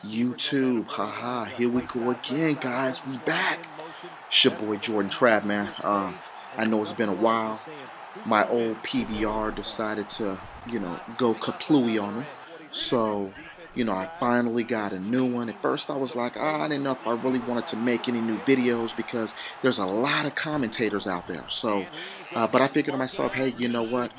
YouTube, haha, here we go again, guys. We back. It's your boy Jordan Trav, man. I know it's been a while. My old PVR decided to, go kaplooey on me. So, I finally got a new one. At first, I was like, I didn't know if I really wanted to make any new videos because there's a lot of commentators out there. So, but I figured to myself, hey, you know what?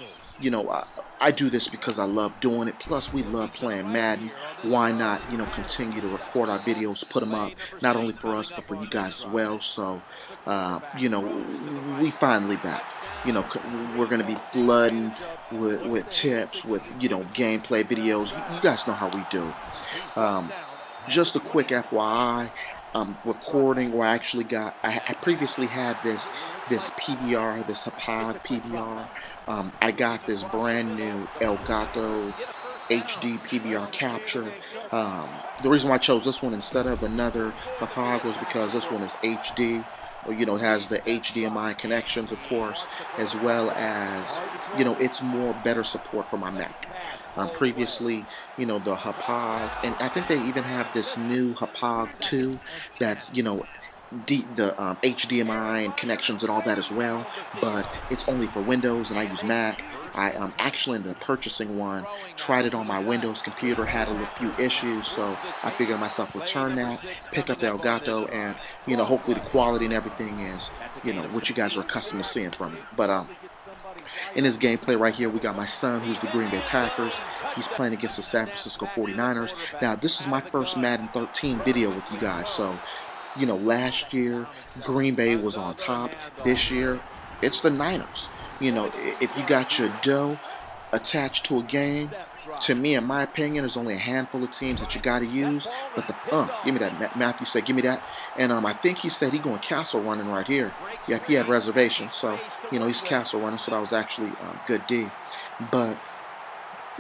I do this because I love doing it. Plus, we love playing Madden. Why not, continue to record our videos, put them up, not only for us, but for you guys as well. So, we finally back. We're going to be flooding with tips, with, gameplay videos. You guys know how we do. Just a quick FYI. Recording, or I previously had this PVR, this Hapag PVR. I got this brand new Elgato HD PVR capture. The reason why I chose this one instead of another Hapag was because this one is HD. It has the HDMI connections, of course, as well as, it's better support for my Mac. Previously, the Hapag, and I think they even have this new Hapag 2 that's, the HDMI and connections and all that as well, but it's only for Windows, and I use Mac. I actually ended up purchasing one, tried it on my Windows computer, had a few issues, so I figured to myself, return that, pick up the Elgato, and, hopefully the quality and everything is, what you guys are accustomed to seeing from me. But, in this gameplay right here, we got my son, who's the Green Bay Packers. He's playing against the San Francisco 49ers. Now, this is my first Madden 13 video with you guys, so, last year, Green Bay was on top. This year, it's the Niners. If you got your dough attached to a game, to me, in my opinion, there's only a handful of teams that you got to use. But give me that. Matthew said, give me that. And I think he said he going castle running right here. Yep, he had reservations, so he's castle running. So that was actually good D. But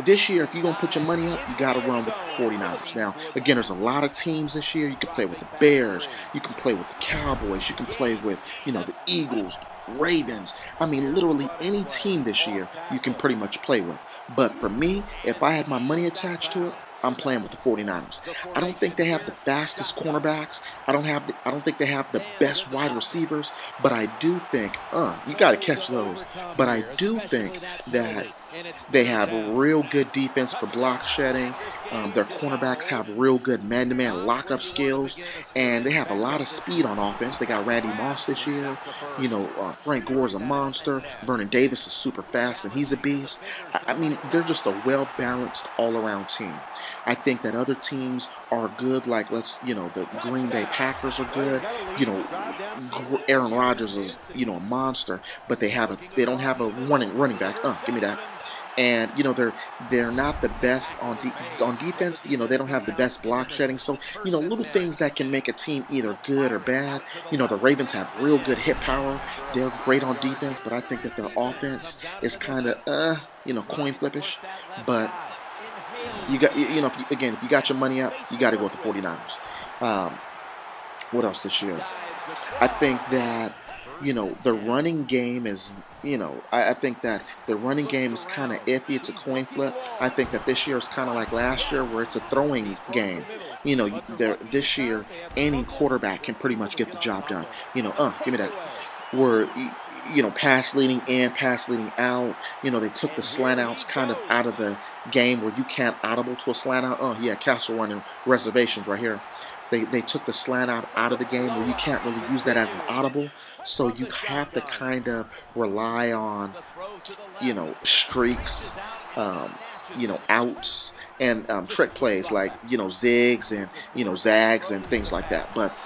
this year, if you're going to put your money up, you got to run with the 49ers. Now, again, there's a lot of teams this year. You can play with the Bears. You can play with the Cowboys. You can play with, the Eagles, Ravens. I mean, literally any team this year you can pretty much play with. But for me, if I had my money attached to it, I'm playing with the 49ers. I don't think they have the fastest cornerbacks. I don't think they have the best wide receivers. But I do think, you got to catch those. But I do think that they have a real good defense for block shedding. Their cornerbacks have real good man-to-man lockup skills, and they have a lot of speed on offense. They got Randy Moss this year. Frank Gore's a monster. Vernon Davis is super fast, and he's a beast. I mean, they're just a well-balanced, all-around team. I think that other teams are good, like the Green Bay Packers are good. Aaron Rodgers is a monster, but they don't have a running back. Give me that. And they're not the best on defense. They don't have the best block shedding. So little things that can make a team either good or bad. The Ravens have real good hit power. They're great on defense, but I think that their offense is kind of coin flippish. But you got if you got your money up, you got to go with the 49ers. What else this year? I think that the running game is, I think that the running game is kind of iffy. It's a coin flip. I think that this year is kind of like last year where it's a throwing game. This year, any quarterback can pretty much get the job done. Give me that. Where, pass leading in, pass leading out. They took the slant outs kind of out of the game where you can't audible to a slant out. Yeah, castle running reservations right here. They took the slant out of the game where you can't really use that as an audible. So you have to kind of rely on, streaks, outs, and trick plays like, zigs and, zags and things like that. But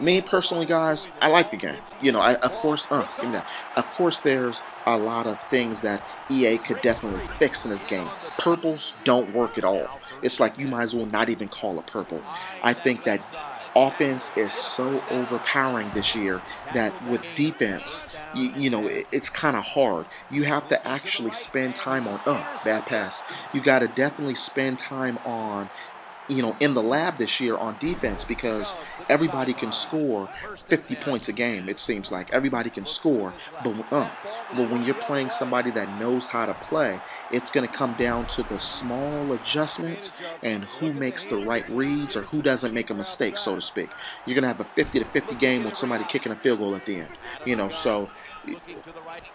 me personally, guys, I like the game. Of course, give me that. Of course, there's a lot of things that EA could definitely fix in this game. Purples don't work at all. It's like you might as well not even call it purple. I think that offense is so overpowering this year that with defense, it's kind of hard. You have to actually spend time on, bad pass. You got to definitely spend time on in the lab this year on defense, because everybody can score 50 points a game. It seems like everybody can score, but when you're playing somebody that knows how to play, it's going to come down to the small adjustments and who makes the right reads or who doesn't make a mistake, so to speak. You're going to have a 50-50 game with somebody kicking a field goal at the end. So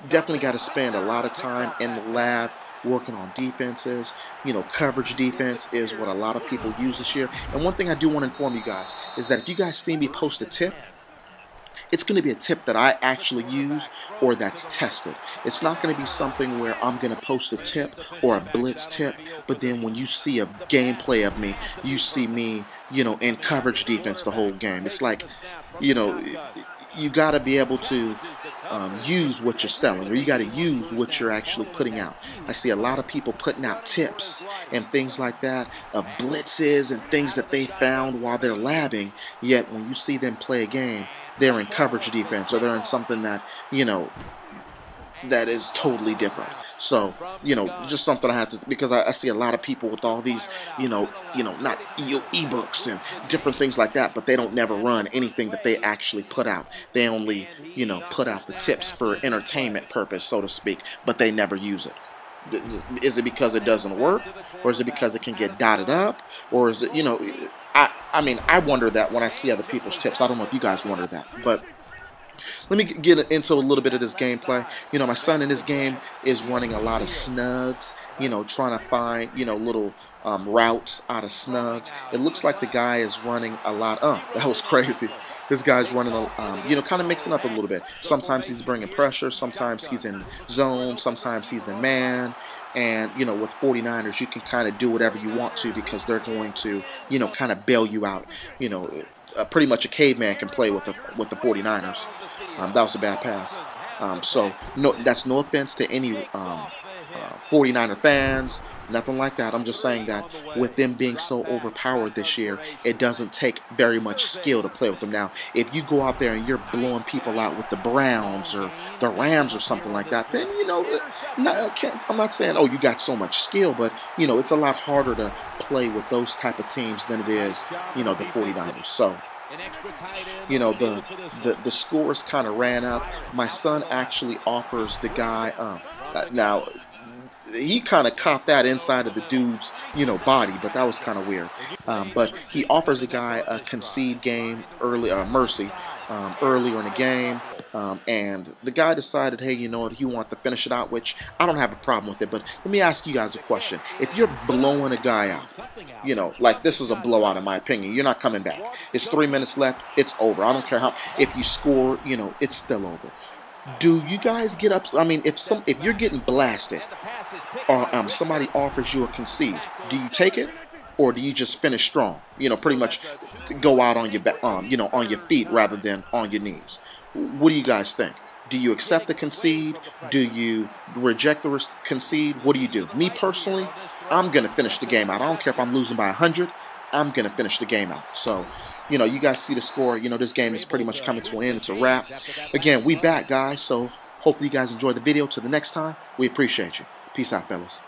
definitely got to spend a lot of time in the lab working on defenses. Coverage defense is what a lot of people use this year. And one thing I do want to inform you guys is that if you guys see me post a tip, it's going to be a tip that I actually use or that's tested. It's not going to be something where I'm going to post a tip or a blitz tip, but then when you see a gameplay of me, you see me, in coverage defense the whole game. It's like, you got to be able to use what you're selling, or you got to use what you're actually putting out. I see a lot of people putting out tips and things like that of blitzes and things that they found while they're labbing, yet when you see them play a game, they're in coverage defense or they're in something that, that is totally different. So, just something I have to, because I see a lot of people with all these, not ebooks and different things like that, but they don't never run anything that they actually put out. They only, put out the tips for entertainment purpose, so to speak, but they never use it. Is it because it doesn't work, or is it because it can get dotted up, or is it, I mean, I wonder that when I see other people's tips. I don't know if you guys wonder that, but let me get into a little bit of this gameplay. My son in this game is running a lot of snugs, trying to find, little routes out of snugs. It looks like the guy is running a lot. That was crazy. This guy's running, kind of mixing up a little bit. Sometimes he's bringing pressure. Sometimes he's in zone. Sometimes he's in man. And, with 49ers, you can kind of do whatever you want to because they're going to, kind of bail you out. Pretty much a caveman can play with the 49ers. That was a bad pass. So that's no offense to any 49er fans, nothing like that. I'm just saying that with them being so overpowered this year, it doesn't take very much skill to play with them. Now, if you go out there and you're blowing people out with the Browns or the Rams or something like that, then, I'm not saying, oh, you got so much skill, but, it's a lot harder to play with those type of teams than it is, the 49ers. So, the scores kind of ran up. My son actually offers the guy, now, he kind of caught that inside of the dude's, body, but that was kind of weird. But he offers a guy a concede game mercy earlier in the game. And the guy decided, hey, he wanted to finish it out, which I don't have a problem with it. But let me ask you guys a question. If you're blowing a guy out, like this is a blowout in my opinion, you're not coming back. It's 3 minutes left. It's over. I don't care if you score, it's still over. Do you guys get up? I mean, if you're getting blasted or somebody offers you a concede, do you take it? Or do you just finish strong? Pretty much go out on your on your feet rather than on your knees. What do you guys think? Do you accept the concede? Do you reject the concede? What do you do? Me personally, I'm going to finish the game out. I don't care if I'm losing by 100. I'm going to finish the game out. So, you guys see the score. This game is pretty much coming to an end. It's a wrap. Again, we back, guys. So hopefully you guys enjoy the video. Till the next time, we appreciate you. Peace out, fellas.